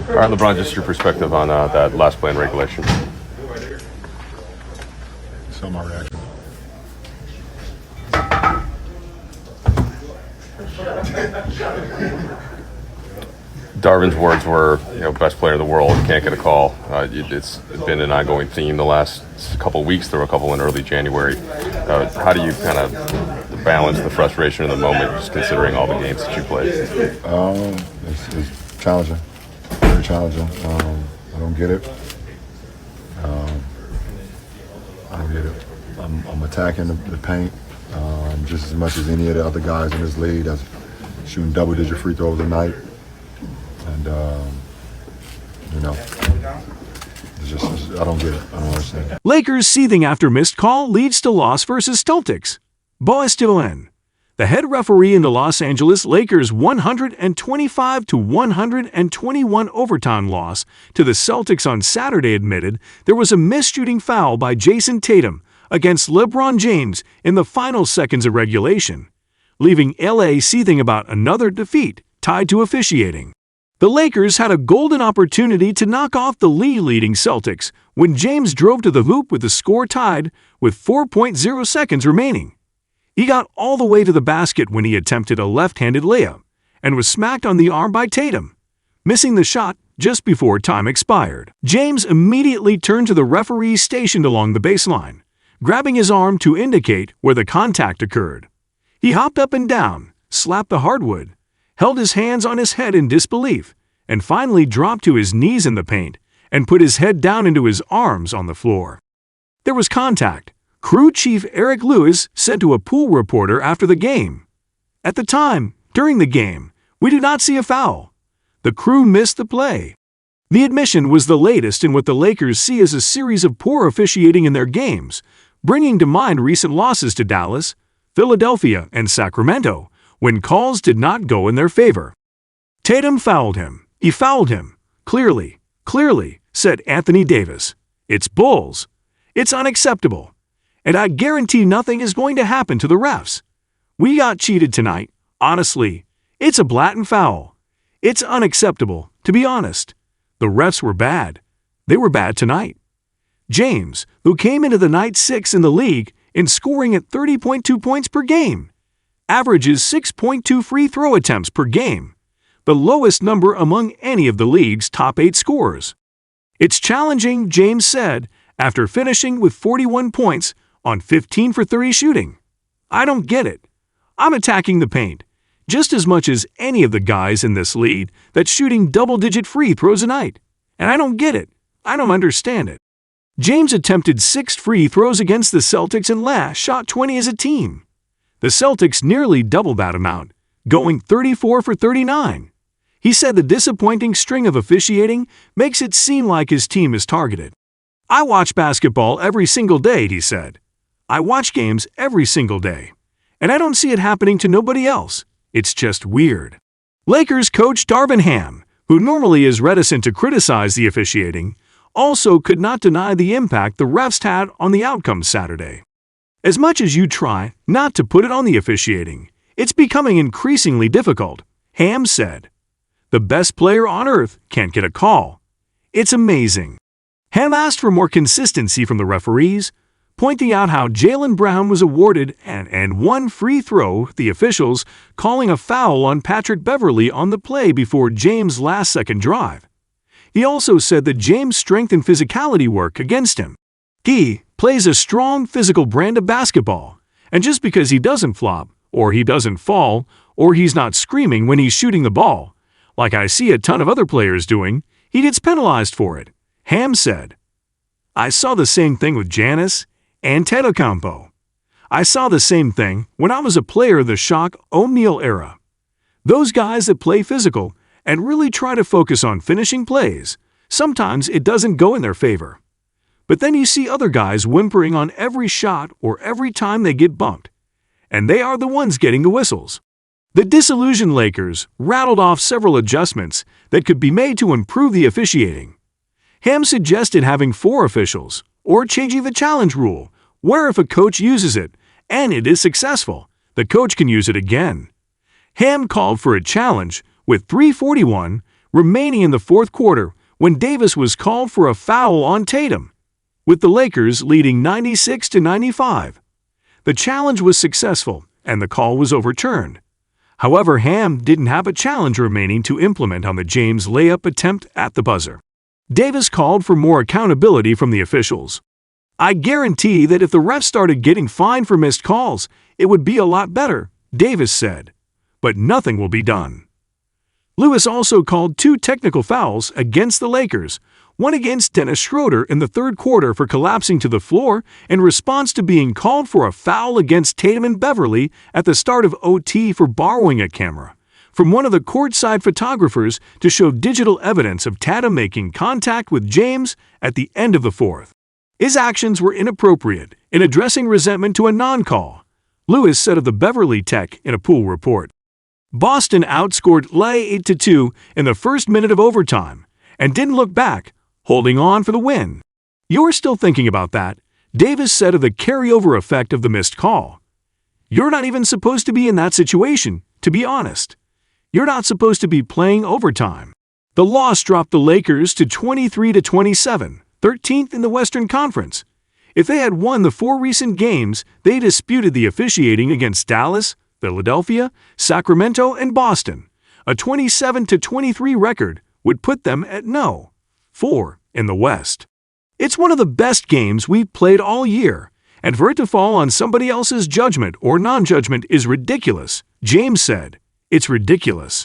All right, LeBron, just your perspective on that last play in regulation. So my reaction. Darvin's words were, best player in the world, can't get a call. It's been an ongoing theme the last couple of weeks. There were a couple in early January. How do you kind of balance the frustration in the moment, just considering all the games that you played? It's challenging, very challenging. I don't get it. I don't get it. I'm attacking the paint just as much as any of the other guys in this league that's shooting double-digit free throws a night. And, I don't get it. I don't understand. Lakers seething after missed call leads to loss versus Celtics. Boas Tivoen, the head referee in the Los Angeles Lakers' 125-121 overtime loss to the Celtics on Saturday admitted there was a missed shooting foul by Jason Tatum against LeBron James in the final seconds of regulation, leaving LA seething about another defeat tied to officiating. The Lakers had a golden opportunity to knock off the league-leading Celtics when James drove to the hoop with the score tied with 4.0 seconds remaining. He got all the way to the basket when he attempted a left-handed layup and was smacked on the arm by Tatum, missing the shot just before time expired. James immediately turned to the referee stationed along the baseline, grabbing his arm to indicate where the contact occurred. He hopped up and down, slapped the hardwood, held his hands on his head in disbelief, and finally dropped to his knees in the paint and put his head down into his arms on the floor. There was contact, crew chief Eric Lewis said to a pool reporter after the game. At the time, during the game, we did not see a foul. The crew missed the play. The admission was the latest in what the Lakers see as a series of poor officiating in their games, bringing to mind recent losses to Dallas, Philadelphia, and Sacramento, when calls did not go in their favor. Tatum fouled him. He fouled him. Clearly, said Anthony Davis. It's Bulls. It's unacceptable. And I guarantee nothing is going to happen to the refs. We got cheated tonight. Honestly, it's a blatant foul. It's unacceptable, to be honest. The refs were bad. They were bad tonight. James, who came into the night 6th in the league in scoring at 30.2 points per game, averages 6.2 free throw attempts per game, the lowest number among any of the league's top 8 scorers. It's challenging, James said, after finishing with 41 points on 15 for 30 shooting. I don't get it. I'm attacking the paint just as much as any of the guys in this league that's shooting double-digit free throws a night. And I don't get it. I don't understand it. James attempted 6 free throws against the Celtics and last shot 20 as a team. The Celtics nearly doubled that amount, going 34 for 39. He said the disappointing string of officiating makes it seem like his team is targeted. I watch basketball every single day, he said. I watch games every single day, and I don't see it happening to nobody else. It's just weird. Lakers coach Darvin Ham, who normally is reticent to criticize the officiating, also could not deny the impact the refs had on the outcome Saturday. As much as you try not to put it on the officiating, it's becoming increasingly difficult, Ham said. The best player on earth can't get a call. It's amazing. Ham asked for more consistency from the referees, pointing out how Jaylen Brown was awarded and one free throw, the officials calling a foul on Patrick Beverley on the play before James' last-second drive. He also said that James' strength and physicality work against him. He plays a strong physical brand of basketball, and just because he doesn't flop, or he doesn't fall, or he's not screaming when he's shooting the ball, like I see a ton of other players doing, he gets penalized for it, Ham said. I saw the same thing with Giannis and Antetokounmpo. I saw the same thing when I was a player of the Shaq O'Neal era. Those guys that play physical and really try to focus on finishing plays, sometimes it doesn't go in their favor. But then you see other guys whimpering on every shot or every time they get bumped, and they are the ones getting the whistles. The disillusioned Lakers rattled off several adjustments that could be made to improve the officiating. Ham suggested having 4 officials, or changing the challenge rule, where if a coach uses it and it is successful, the coach can use it again. Ham called for a challenge with 341, remaining in the fourth quarter when Davis was called for a foul on Tatum, with the Lakers leading 96-95. The challenge was successful and the call was overturned. However, Ham didn't have a challenge remaining to implement on the James layup attempt at the buzzer. Davis called for more accountability from the officials. "I guarantee that if the refs started getting fined for missed calls, it would be a lot better," Davis said. But nothing will be done. Lewis also called 2 technical fouls against the Lakers, one against Dennis Schroeder in the third quarter for collapsing to the floor in response to being called for a foul against Tatum and Beverly at the start of OT for borrowing a camera from one of the courtside photographers to show digital evidence of Tatum making contact with James at the end of the fourth. His actions were inappropriate in addressing resentment to a non-call, Lewis said of the Beverly Tech in a pool report. Boston outscored LA 8-2 in the first minute of overtime and didn't look back, holding on for the win. "You're still thinking about that," Davis said of the carryover effect of the missed call. "You're not even supposed to be in that situation, to be honest. You're not supposed to be playing overtime." The loss dropped the Lakers to 23-27, 13th in the Western Conference. If they had won the 4 recent games, they disputed the officiating against Dallas, Philadelphia, Sacramento, and Boston. A 27-23 record would put them at 0-4 in the West. "It's one of the best games we've played all year, and for it to fall on somebody else's judgment or non-judgment is ridiculous," James said. "It's ridiculous."